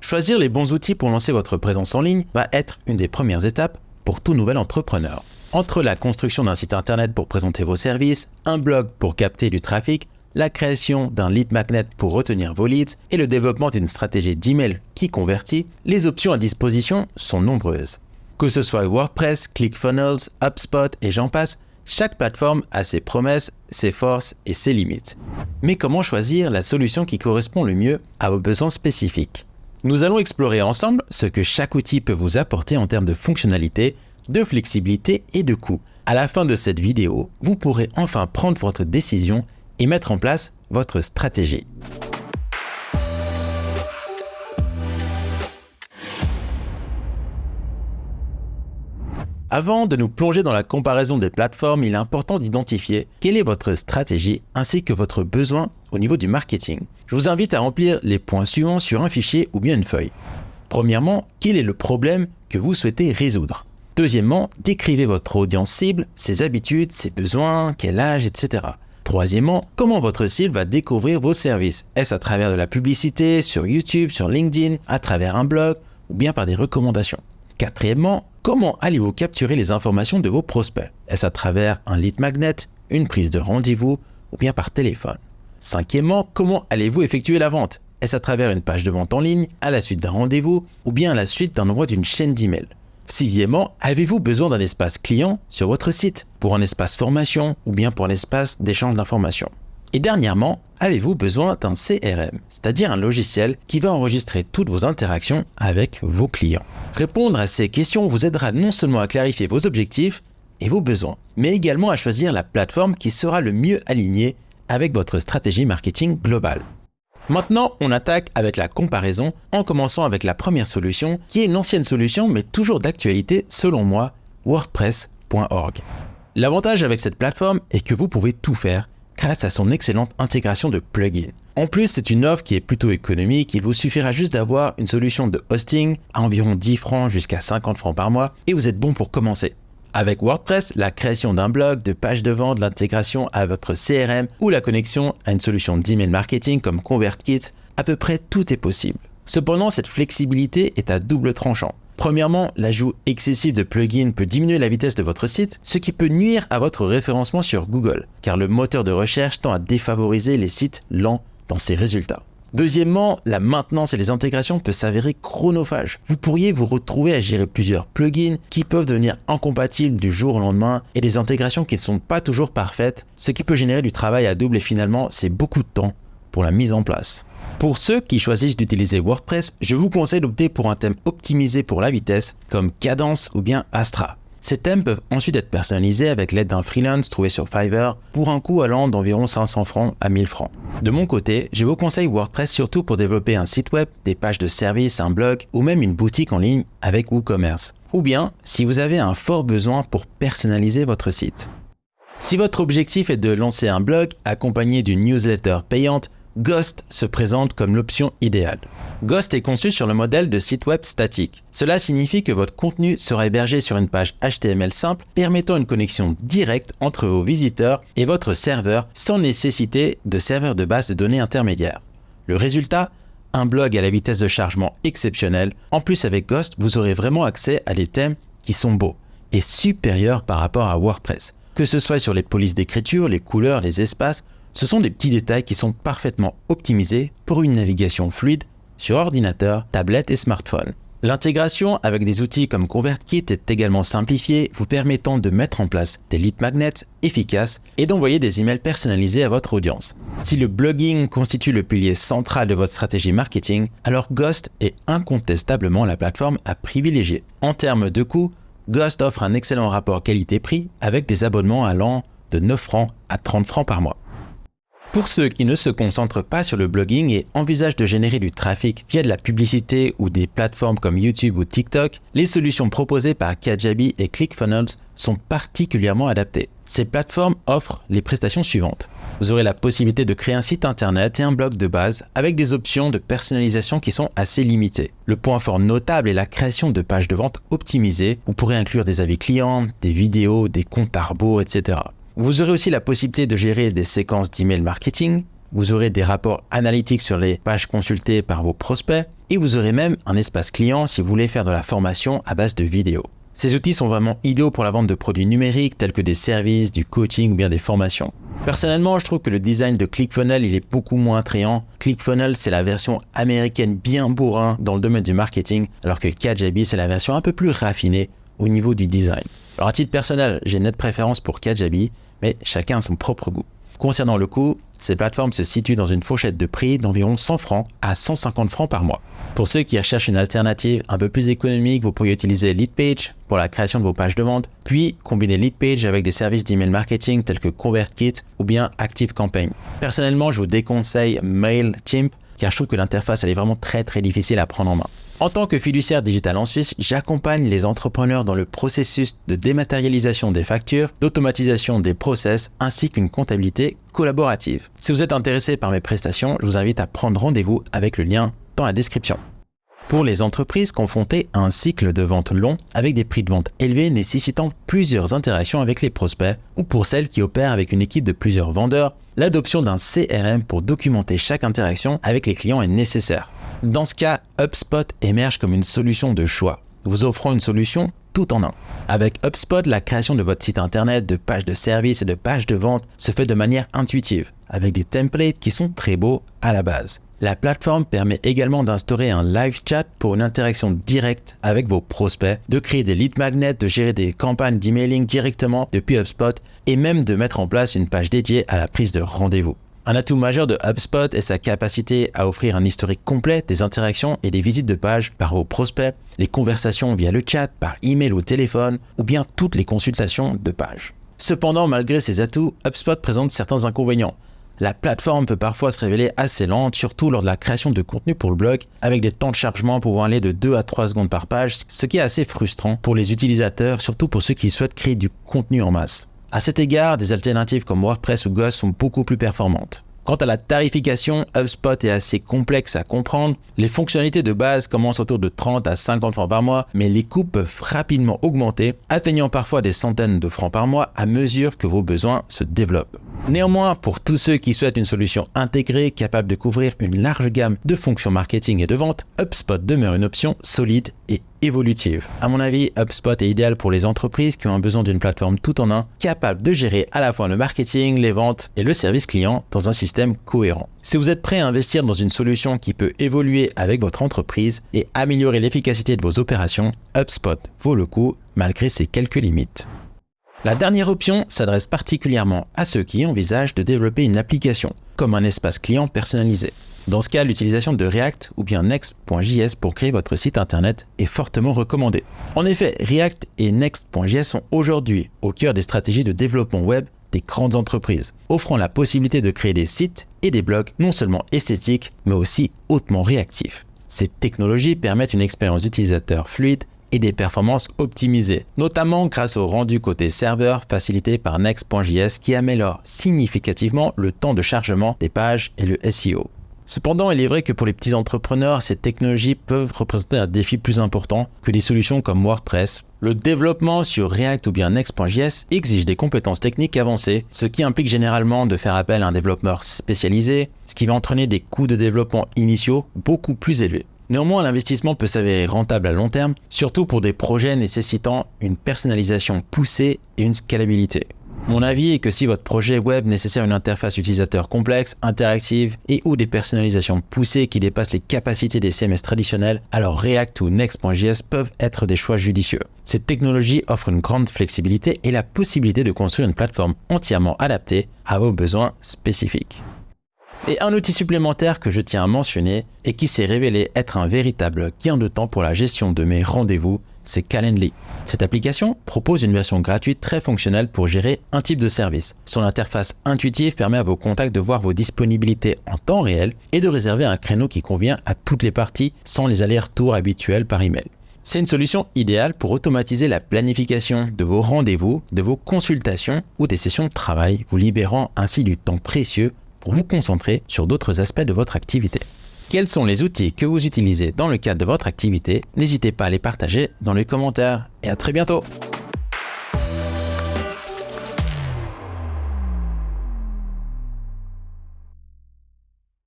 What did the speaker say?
Choisir les bons outils pour lancer votre présence en ligne va être une des premières étapes pour tout nouvel entrepreneur. Entre la construction d'un site internet pour présenter vos services, un blog pour capter du trafic, la création d'un lead magnet pour retenir vos leads et le développement d'une stratégie d'email qui convertit, les options à disposition sont nombreuses. Que ce soit WordPress, ClickFunnels, HubSpot et j'en passe, chaque plateforme a ses promesses, ses forces et ses limites. Mais comment choisir la solution qui correspond le mieux à vos besoins spécifiques ? Nous allons explorer ensemble ce que chaque outil peut vous apporter en termes de fonctionnalité, de flexibilité et de coût. À la fin de cette vidéo, vous pourrez enfin prendre votre décision et mettre en place votre stratégie. Avant de nous plonger dans la comparaison des plateformes, il est important d'identifier quelle est votre stratégie ainsi que votre besoin au niveau du marketing. Je vous invite à remplir les points suivants sur un fichier ou bien une feuille. Premièrement, quel est le problème que vous souhaitez résoudre ? Deuxièmement, décrivez votre audience cible, ses habitudes, ses besoins, quel âge, etc. Troisièmement, comment votre cible va découvrir vos services ? Est-ce à travers de la publicité, sur YouTube, sur LinkedIn, à travers un blog ou bien par des recommandations ? Quatrièmement, comment allez-vous capturer les informations de vos prospects ? Est-ce à travers un lead magnet, une prise de rendez-vous ou bien par téléphone ? Cinquièmement, comment allez-vous effectuer la vente ? Est-ce à travers une page de vente en ligne, à la suite d'un rendez-vous ou bien à la suite d'un envoi d'une chaîne d'email ? Sixièmement, avez-vous besoin d'un espace client sur votre site pour un espace formation ou bien pour un espace d'échange d'informations ? Et dernièrement, avez-vous besoin d'un CRM, c'est-à-dire un logiciel qui va enregistrer toutes vos interactions avec vos clients ? Répondre à ces questions vous aidera non seulement à clarifier vos objectifs et vos besoins, mais également à choisir la plateforme qui sera le mieux alignée avec votre stratégie marketing globale. Maintenant, on attaque avec la comparaison en commençant avec la première solution qui est une ancienne solution mais toujours d'actualité selon moi, WordPress.org. L'avantage avec cette plateforme est que vous pouvez tout faire grâce à son excellente intégration de plugins. En plus, c'est une offre qui est plutôt économique, il vous suffira juste d'avoir une solution de hosting à environ 10 francs jusqu'à 50 francs par mois et vous êtes bon pour commencer. Avec WordPress, la création d'un blog, de pages de vente, l'intégration à votre CRM ou la connexion à une solution d'email marketing comme ConvertKit, à peu près tout est possible. Cependant, cette flexibilité est à double tranchant. Premièrement, l'ajout excessif de plugins peut diminuer la vitesse de votre site, ce qui peut nuire à votre référencement sur Google, car le moteur de recherche tend à défavoriser les sites lents dans ses résultats. Deuxièmement, la maintenance et les intégrations peuvent s'avérer chronophages. Vous pourriez vous retrouver à gérer plusieurs plugins qui peuvent devenir incompatibles du jour au lendemain et des intégrations qui ne sont pas toujours parfaites, ce qui peut générer du travail à double et finalement, c'est beaucoup de temps pour la mise en place. Pour ceux qui choisissent d'utiliser WordPress, je vous conseille d'opter pour un thème optimisé pour la vitesse comme Kadence ou bien Astra. Ces thèmes peuvent ensuite être personnalisés avec l'aide d'un freelance trouvé sur Fiverr pour un coût allant d'environ 500 francs à 1000 francs. De mon côté, je vous conseille WordPress surtout pour développer un site web, des pages de services, un blog ou même une boutique en ligne avec WooCommerce. Ou bien si vous avez un fort besoin pour personnaliser votre site. Si votre objectif est de lancer un blog accompagné d'une newsletter payante, Ghost se présente comme l'option idéale. Ghost est conçu sur le modèle de site web statique. Cela signifie que votre contenu sera hébergé sur une page HTML simple permettant une connexion directe entre vos visiteurs et votre serveur sans nécessiter de serveur de base de données intermédiaire. Le résultat ? Un blog à la vitesse de chargement exceptionnelle. En plus avec Ghost, vous aurez vraiment accès à des thèmes qui sont beaux et supérieurs par rapport à WordPress. Que ce soit sur les polices d'écriture, les couleurs, les espaces, ce sont des petits détails qui sont parfaitement optimisés pour une navigation fluide sur ordinateur, tablette et smartphone. L'intégration avec des outils comme ConvertKit est également simplifiée, vous permettant de mettre en place des lead magnets efficaces et d'envoyer des emails personnalisés à votre audience. Si le blogging constitue le pilier central de votre stratégie marketing, alors Ghost est incontestablement la plateforme à privilégier. En termes de coût, Ghost offre un excellent rapport qualité-prix avec des abonnements allant de 9 francs à 30 francs par mois. Pour ceux qui ne se concentrent pas sur le blogging et envisagent de générer du trafic via de la publicité ou des plateformes comme YouTube ou TikTok, les solutions proposées par Kajabi et ClickFunnels sont particulièrement adaptées. Ces plateformes offrent les prestations suivantes. Vous aurez la possibilité de créer un site internet et un blog de base avec des options de personnalisation qui sont assez limitées. Le point fort notable est la création de pages de vente optimisées. Vous pourrez inclure des avis clients, des vidéos, des comptes à rebours, etc. Vous aurez aussi la possibilité de gérer des séquences d'email marketing vous aurez des rapports analytiques sur les pages consultées par vos prospects et vous aurez même un espace client si vous voulez faire de la formation à base de vidéos. Ces outils sont vraiment idéaux pour la vente de produits numériques tels que des services, du coaching ou bien des formations. Personnellement, je trouve que le design de ClickFunnels il est beaucoup moins attrayant. ClickFunnels, c'est la version américaine bien bourrin dans le domaine du marketing, alors que Kajabi, c'est la version un peu plus raffinée au niveau du design. Alors à titre personnel, j'ai une nette préférence pour Kajabi, mais chacun a son propre goût. Concernant le coût, ces plateformes se situent dans une fourchette de prix d'environ 100 francs à 150 francs par mois. Pour ceux qui recherchent une alternative un peu plus économique, vous pourriez utiliser Leadpage pour la création de vos pages de vente, puis combiner Leadpage avec des services d'email marketing tels que ConvertKit ou bien ActiveCampaign. Personnellement, je vous déconseille MailChimp car je trouve que l'interface elle est vraiment très difficile à prendre en main. En tant que fiduciaire digital en Suisse, j'accompagne les entrepreneurs dans le processus de dématérialisation des factures, d'automatisation des process ainsi qu'une comptabilité collaborative. Si vous êtes intéressé par mes prestations, je vous invite à prendre rendez-vous avec le lien dans la description. Pour les entreprises confrontées à un cycle de vente long avec des prix de vente élevés nécessitant plusieurs interactions avec les prospects ou pour celles qui opèrent avec une équipe de plusieurs vendeurs, l'adoption d'un CRM pour documenter chaque interaction avec les clients est nécessaire. Dans ce cas, HubSpot émerge comme une solution de choix, vous offrant une solution tout en un. Avec HubSpot, la création de votre site internet, de pages de service et de pages de vente se fait de manière intuitive, avec des templates qui sont très beaux à la base. La plateforme permet également d'instaurer un live chat pour une interaction directe avec vos prospects, de créer des lead magnets, de gérer des campagnes d'emailing directement depuis HubSpot et même de mettre en place une page dédiée à la prise de rendez-vous. Un atout majeur de HubSpot est sa capacité à offrir un historique complet des interactions et des visites de pages par vos prospects, les conversations via le chat, par email ou téléphone, ou bien toutes les consultations de pages. Cependant, malgré ces atouts, HubSpot présente certains inconvénients. La plateforme peut parfois se révéler assez lente, surtout lors de la création de contenu pour le blog, avec des temps de chargement pouvant aller de 2 à 3 secondes par page, ce qui est assez frustrant pour les utilisateurs, surtout pour ceux qui souhaitent créer du contenu en masse. À cet égard, des alternatives comme WordPress ou Ghost sont beaucoup plus performantes. Quant à la tarification, HubSpot est assez complexe à comprendre. Les fonctionnalités de base commencent autour de 30 à 50 francs par mois, mais les coûts peuvent rapidement augmenter, atteignant parfois des centaines de francs par mois à mesure que vos besoins se développent. Néanmoins, pour tous ceux qui souhaitent une solution intégrée capable de couvrir une large gamme de fonctions marketing et de vente, HubSpot demeure une option solide et évolutive. À mon avis, HubSpot est idéal pour les entreprises qui ont besoin d'une plateforme tout en un, capable de gérer à la fois le marketing, les ventes et le service client dans un système cohérent. Si vous êtes prêt à investir dans une solution qui peut évoluer avec votre entreprise et améliorer l'efficacité de vos opérations, HubSpot vaut le coup malgré ses quelques limites. La dernière option s'adresse particulièrement à ceux qui envisagent de développer une application, comme un espace client personnalisé. Dans ce cas, l'utilisation de React ou bien Next.js pour créer votre site internet est fortement recommandée. En effet, React et Next.js sont aujourd'hui au cœur des stratégies de développement web des grandes entreprises, offrant la possibilité de créer des sites et des blogs non seulement esthétiques, mais aussi hautement réactifs. Ces technologies permettent une expérience utilisateur fluide et des performances optimisées, notamment grâce au rendu côté serveur facilité par Next.js qui améliore significativement le temps de chargement des pages et le SEO. Cependant, il est vrai que pour les petits entrepreneurs, ces technologies peuvent représenter un défi plus important que des solutions comme WordPress. Le développement sur React ou bien Next.js exige des compétences techniques avancées, ce qui implique généralement de faire appel à un développeur spécialisé, ce qui va entraîner des coûts de développement initiaux beaucoup plus élevés. Néanmoins, l'investissement peut s'avérer rentable à long terme, surtout pour des projets nécessitant une personnalisation poussée et une scalabilité. Mon avis est que si votre projet web nécessite une interface utilisateur complexe, interactive et ou des personnalisations poussées qui dépassent les capacités des CMS traditionnels, alors React ou Next.js peuvent être des choix judicieux. Cette technologie offre une grande flexibilité et la possibilité de construire une plateforme entièrement adaptée à vos besoins spécifiques. Et un outil supplémentaire que je tiens à mentionner et qui s'est révélé être un véritable gain de temps pour la gestion de mes rendez-vous, c'est Calendly. Cette application propose une version gratuite très fonctionnelle pour gérer un type de service. Son interface intuitive permet à vos contacts de voir vos disponibilités en temps réel et de réserver un créneau qui convient à toutes les parties sans les allers-retours habituels par email. C'est une solution idéale pour automatiser la planification de vos rendez-vous, de vos consultations ou des sessions de travail, vous libérant ainsi du temps précieux pour vous concentrer sur d'autres aspects de votre activité. Quels sont les outils que vous utilisez dans le cadre de votre activité? N'hésitez pas à les partager dans les commentaires et à très bientôt.